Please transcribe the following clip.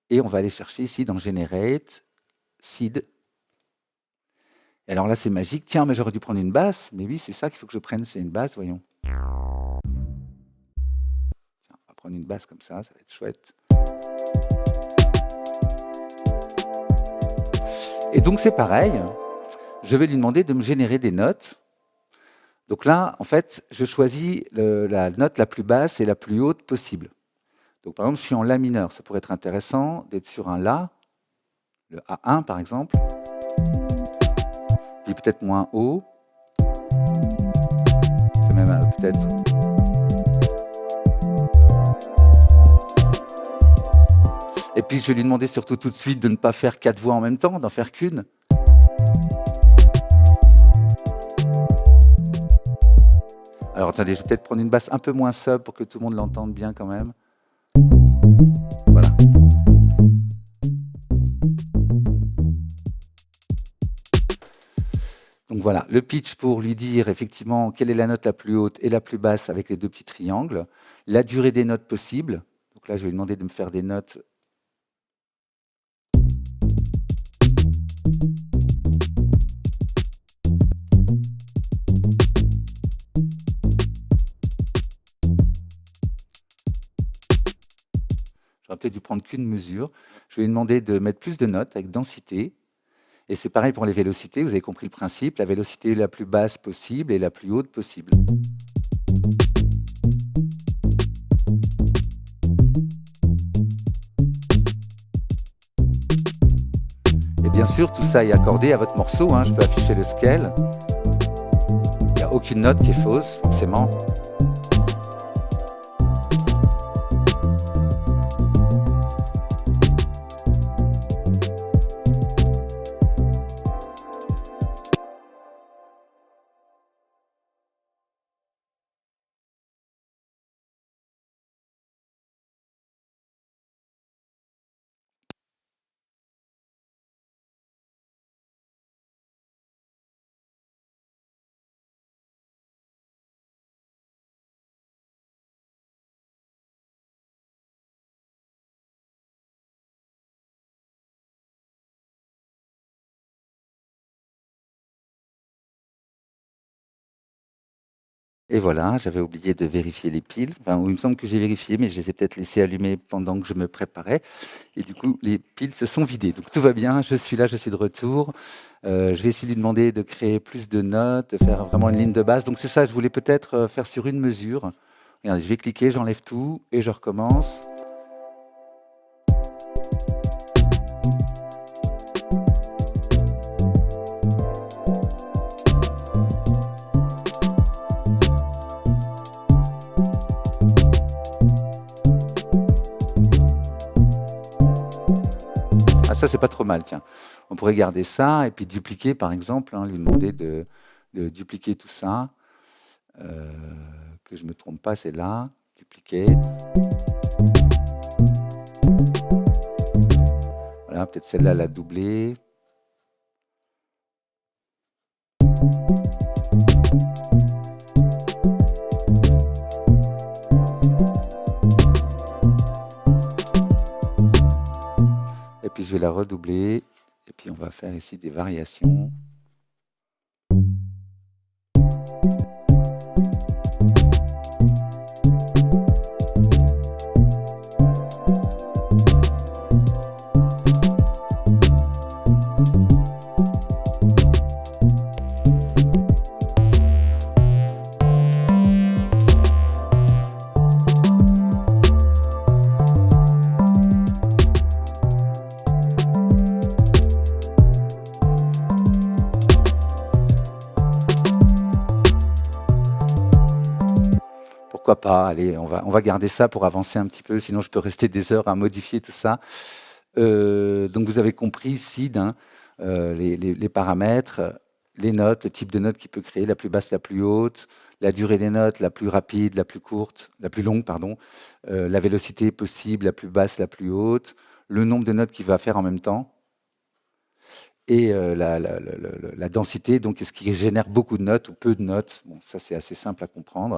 Et on va aller chercher ici dans Generate, Seed. Et alors là, c'est magique. Tiens, mais j'aurais dû prendre une basse. Mais oui, c'est ça qu'il faut que je prenne, c'est une basse, voyons. Tiens, on va prendre une basse comme ça va être chouette. Et donc c'est pareil, je vais lui demander de me générer des notes. Donc là, en fait, je choisis la note la plus basse et la plus haute possible. Donc par exemple, je suis en La mineur, ça pourrait être intéressant d'être sur un La, le A1 par exemple, puis peut-être moins haut, c'est même peut-être... Et puis je vais lui demander surtout tout de suite de ne pas faire 4 voix en même temps, d'en faire qu'une. Alors attendez, je vais peut-être prendre une basse un peu moins sub pour que tout le monde l'entende bien quand même. Voilà. Donc voilà, le pitch pour lui dire effectivement quelle est la note la plus haute et la plus basse avec les deux petits triangles. La durée des notes possibles. Donc là, je vais lui demander de me faire des notes. J'aurais peut-être dû prendre qu'une mesure. Je vais lui demander de mettre plus de notes avec densité. Et c'est pareil pour les vélocités, vous avez compris le principe, la vélocité la plus basse possible et la plus haute possible. Et bien sûr, tout ça est accordé à votre morceau, hein. Je peux afficher le scale. Il n'y a aucune note qui est fausse, forcément. Et voilà, j'avais oublié de vérifier les piles. Enfin, il me semble que j'ai vérifié, mais je les ai peut-être laissées allumées pendant que je me préparais. Et du coup, les piles se sont vidées. Donc tout va bien, je suis là, je suis de retour. Je vais essayer de lui demander de créer plus de notes, de faire vraiment une ligne de base. Donc c'est ça, je voulais peut-être faire sur une mesure. Regardez, je vais cliquer, j'enlève tout et je recommence. Ah, ça, c'est pas trop mal, tiens. On pourrait garder ça et puis dupliquer, par exemple, hein, lui demander de dupliquer tout ça. Que je ne me trompe pas, c'est là. Duplicate. Voilà, peut-être celle-là, la doubler. Et puis je vais la redoubler. Et puis on va faire ici des variations. Pourquoi pas, allez, on va garder ça pour avancer un petit peu, sinon je peux rester des heures à modifier tout ça. Donc vous avez compris ici les paramètres, les notes, le type de note qu'il peut créer, la plus basse, la plus haute, la durée des notes, la plus rapide, la plus courte, la plus longue, pardon, la vélocité possible, la plus basse, la plus haute, le nombre de notes qu'il va faire en même temps, et la densité, donc est-ce qu'il génère beaucoup de notes ou peu de notes. Bon, ça c'est assez simple à comprendre.